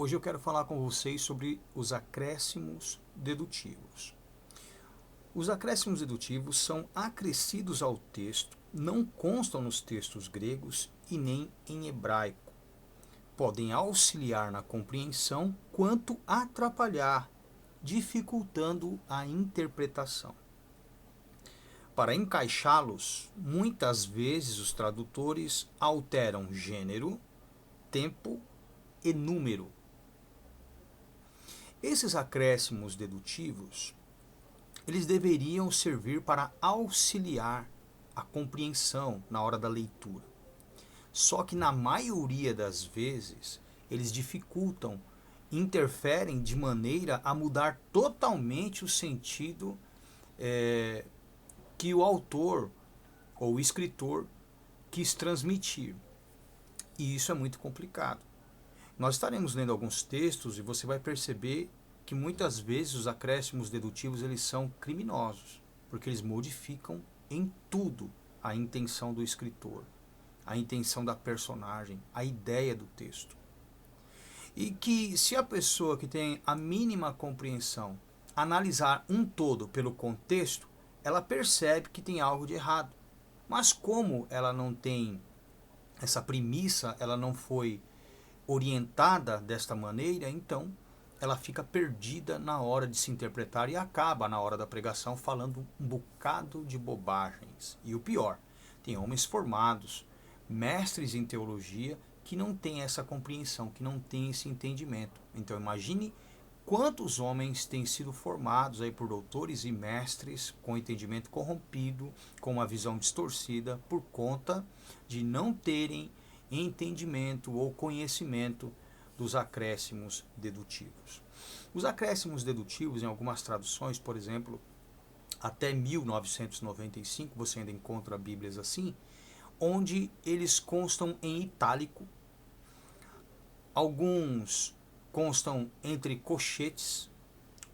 Hoje eu quero falar com vocês sobre os acréscimos dedutivos. Os acréscimos dedutivos são acrescidos ao texto, não constam nos textos gregos e nem em hebraico. Podem auxiliar na compreensão quanto atrapalhar, dificultando a interpretação. Para encaixá-los, muitas vezes os tradutores alteram gênero, tempo e número. Esses acréscimos dedutivos, eles deveriam servir para auxiliar a compreensão na hora da leitura. Só que na maioria das vezes, eles dificultam, interferem de maneira a mudar totalmente o sentido que o autor ou o escritor quis transmitir. E isso é muito complicado. Nós estaremos lendo alguns textos e você vai perceber que muitas vezes os acréscimos dedutivos eles são criminosos, porque eles modificam em tudo a intenção do escritor, a intenção da personagem, a ideia do texto. E que se a pessoa que tem a mínima compreensão analisar um todo pelo contexto, ela percebe que tem algo de errado. Mas como ela não tem essa premissa, ela não foi orientada desta maneira, então ela fica perdida na hora de se interpretar e acaba na hora da pregação falando um bocado de bobagens. E o pior, tem homens formados, mestres em teologia, que não têm essa compreensão, que não têm esse entendimento. Então imagine quantos homens têm sido formados aí por doutores e mestres com entendimento corrompido, com uma visão distorcida, por conta de não terem entendimento ou conhecimento dos acréscimos dedutivos. Os acréscimos dedutivos, em algumas traduções, por exemplo, até 1995, você ainda encontra bíblias assim, onde eles constam em itálico, alguns constam entre cochetes,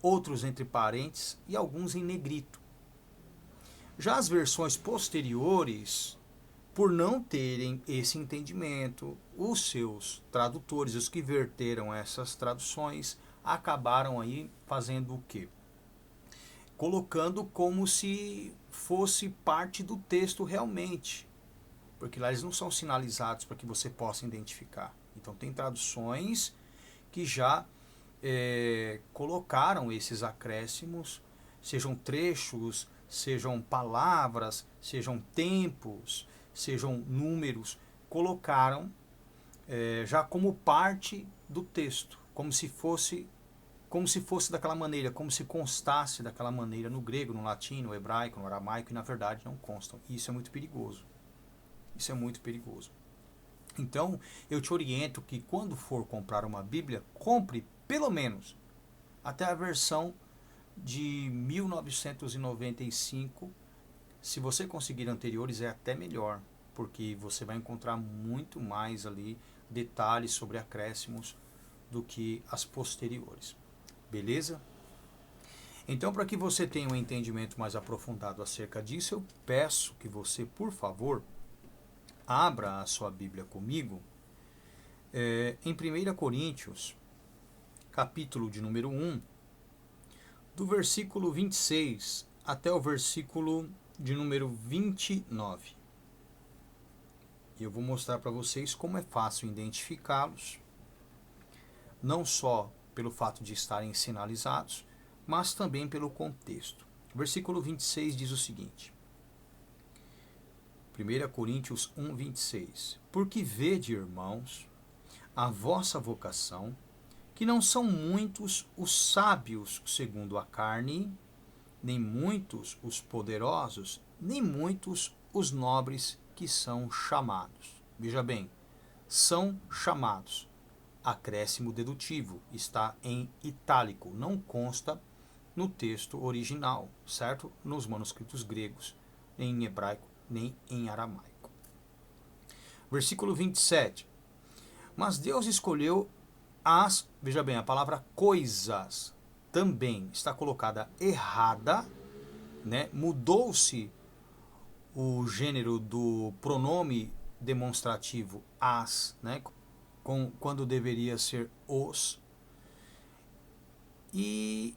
outros entre parênteses e alguns em negrito. Já as versões posteriores, por não terem esse entendimento, os seus tradutores, os que verteram essas traduções, acabaram aí fazendo o quê? Colocando como se fosse parte do texto realmente, porque lá eles não são sinalizados para que você possa identificar. Então tem traduções que já colocaram esses acréscimos, sejam trechos, sejam palavras, sejam tempos, sejam números, colocaram já como parte do texto, como se fosse daquela maneira, como se constasse daquela maneira no grego, no latim, no hebraico, no aramaico, e na verdade não constam. E isso é muito perigoso. Isso é muito perigoso. Então, eu te oriento que quando for comprar uma Bíblia, compre pelo menos até a versão de 1995. Se você conseguir anteriores, é até melhor, porque você vai encontrar muito mais ali detalhes sobre acréscimos do que as posteriores. Beleza? Então, para que você tenha um entendimento mais aprofundado acerca disso, eu peço que você, por favor, abra a sua Bíblia comigo em 1 Coríntios, capítulo de número 1, do versículo 26 até o versículo de número 29. E eu vou mostrar para vocês como é fácil identificá-los, não só pelo fato de estarem sinalizados, mas também pelo contexto. O versículo 26 diz o seguinte: 1 Coríntios 1, 26. Porque vede, irmãos, a vossa vocação, que não são muitos os sábios segundo a carne, nem muitos os poderosos, nem muitos os nobres que são chamados. Veja bem, são chamados. Acréscimo dedutivo, está em itálico, não consta no texto original, certo? Nos manuscritos gregos, nem em hebraico, nem em aramaico. Versículo 27. Mas Deus escolheu veja bem, a palavra coisas também está colocada errada, né? Mudou-se o gênero do pronome demonstrativo as, né? quando deveria ser os. E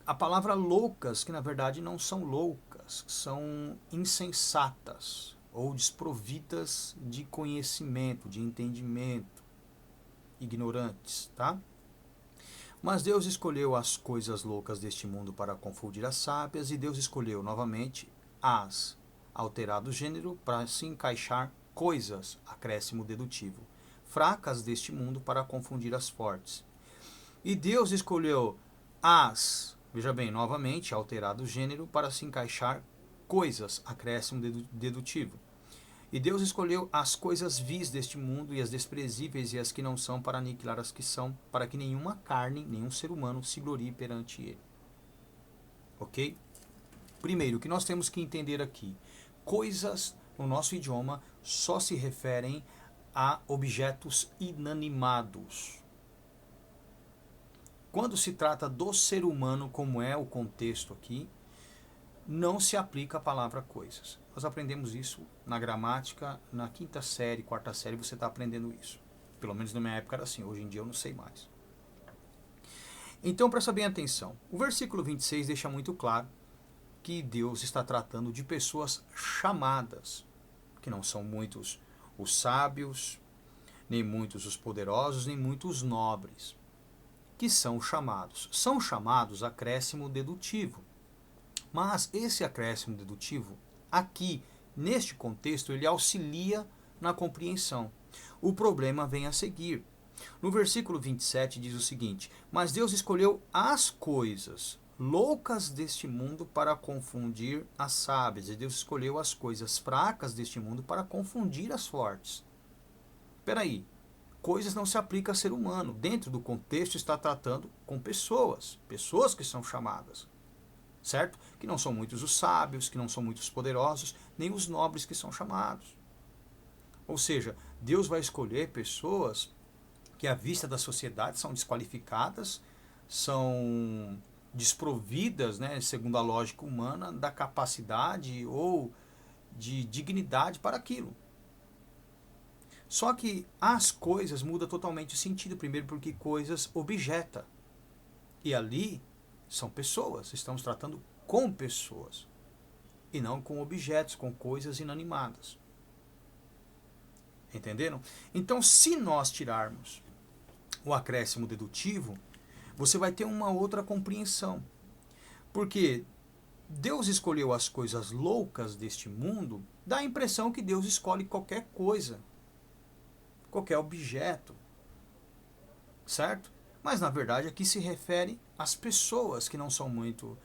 a palavra loucas, que na verdade não são loucas, são insensatas ou desprovidas de conhecimento, de entendimento, ignorantes, tá? Mas Deus escolheu as coisas loucas deste mundo para confundir as sábias, e Deus escolheu novamente as, alterado o gênero, para se encaixar coisas, acréscimo dedutivo, fracas deste mundo para confundir as fortes. E Deus escolheu as, veja bem, novamente, alterado o gênero, para se encaixar coisas, acréscimo dedutivo. E Deus escolheu as coisas vis deste mundo e as desprezíveis e as que não são para aniquilar as que são, para que nenhuma carne, nenhum ser humano se glorie perante ele. Ok? Primeiro, o que nós temos que entender aqui? Coisas, no nosso idioma, só se referem a objetos inanimados. Quando se trata do ser humano, como é o contexto aqui, não se aplica a palavra coisas. Nós aprendemos isso na gramática, na quinta série, quarta série, você está aprendendo isso. Pelo menos na minha época era assim, hoje em dia eu não sei mais. Então presta bem atenção. O versículo 26 deixa muito claro que Deus está tratando de pessoas chamadas, que não são muitos os sábios, nem muitos os poderosos, nem muitos os nobres, que são chamados. São chamados acréscimo dedutivo. Mas esse acréscimo dedutivo, aqui, neste contexto, ele auxilia na compreensão. O problema vem a seguir. No versículo 27 diz o seguinte: mas Deus escolheu as coisas loucas deste mundo para confundir as sábias, e Deus escolheu as coisas fracas deste mundo para confundir as fortes. Espera aí, coisas não se aplica a ser humano. Dentro do contexto está tratando com pessoas que são chamadas. Certo? Que não são muitos os sábios, que não são muitos os poderosos, nem os nobres que são chamados. Ou seja, Deus vai escolher pessoas que à vista da sociedade são desqualificadas, são desprovidas, né, segundo a lógica humana, da capacidade ou de dignidade para aquilo. Só que as coisas mudam totalmente o sentido, primeiro porque coisas objeta. E ali são pessoas, estamos tratando com pessoas e não com objetos, com coisas inanimadas. Entenderam? Então, se nós tirarmos o acréscimo dedutivo, você vai ter uma outra compreensão. Porque Deus escolheu as coisas loucas deste mundo, dá a impressão que Deus escolhe qualquer coisa, qualquer objeto, certo? Mas, na verdade, aqui se refere às pessoas que não são muito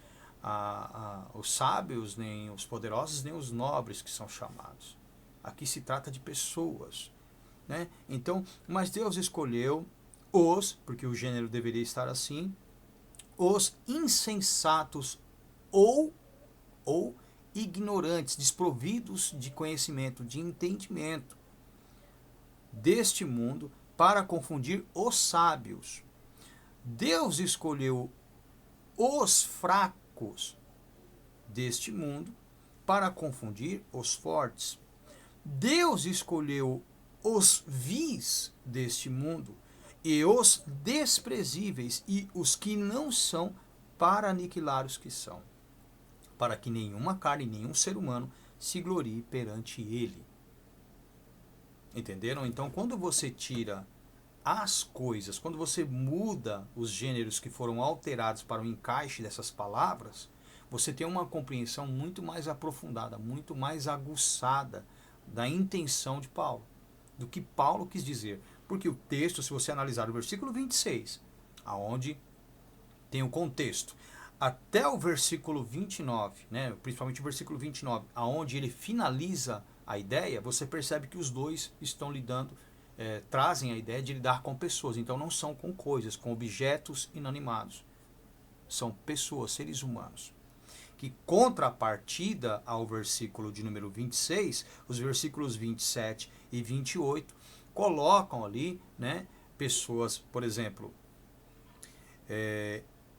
os sábios, nem os poderosos, nem os nobres que são chamados. Aqui se trata de pessoas, né? Então, mas Deus escolheu os, porque o gênero deveria estar assim, os insensatos ou ignorantes, desprovidos de conhecimento, de entendimento deste mundo, para confundir os sábios. Deus escolheu os fracos deste mundo para confundir os fortes. Deus escolheu os vis deste mundo e os desprezíveis e os que não são para aniquilar os que são, para que nenhuma carne, nenhum ser humano se glorie perante ele. Entenderam? Então, quando você tira as coisas, quando você muda os gêneros que foram alterados para o encaixe dessas palavras, você tem uma compreensão muito mais aprofundada, muito mais aguçada da intenção de Paulo, do que Paulo quis dizer. Porque o texto, se você analisar o versículo 26, aonde tem o contexto, até o versículo 29, né, principalmente o versículo 29, aonde ele finaliza a ideia, você percebe que os dois estão lidando, trazem a ideia de lidar com pessoas. Então não são com coisas, com objetos inanimados. São pessoas, seres humanos. Que contrapartida ao versículo de número 26, os versículos 27 e 28 colocam ali, né, pessoas, por exemplo,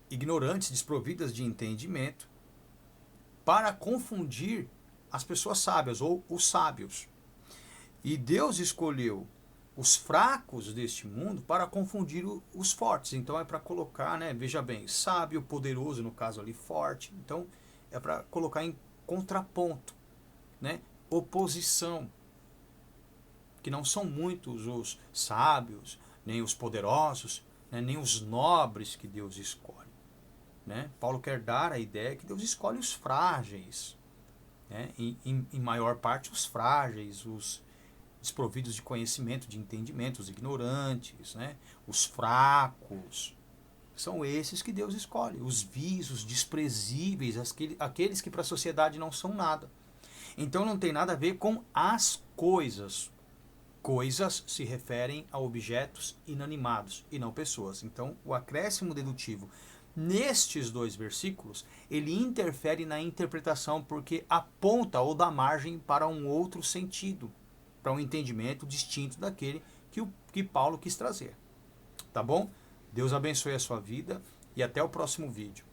ignorantes, desprovidas de entendimento, para confundir as pessoas sábias ou os sábios. E Deus escolheu os fracos deste mundo para confundir os fortes. Então é para colocar, né, veja bem, sábio, poderoso, no caso ali, forte. Então é para colocar em contraponto, né, oposição, que não são muitos os sábios, nem os poderosos, né, nem os nobres que Deus escolhe. Né? Paulo quer dar a ideia que Deus escolhe os frágeis, né? Em maior parte os frágeis, os desprovidos de conhecimento, de entendimento, os ignorantes, né? Os fracos. São esses que Deus escolhe, os vis, os desprezíveis, aqueles que para a sociedade não são nada. Então não tem nada a ver com as coisas. Coisas se referem a objetos inanimados e não pessoas. Então o acréscimo dedutivo nestes dois versículos, ele interfere na interpretação porque aponta ou dá margem para um outro sentido, para um entendimento distinto daquele que Paulo quis trazer. Tá bom? Deus abençoe a sua vida e até o próximo vídeo.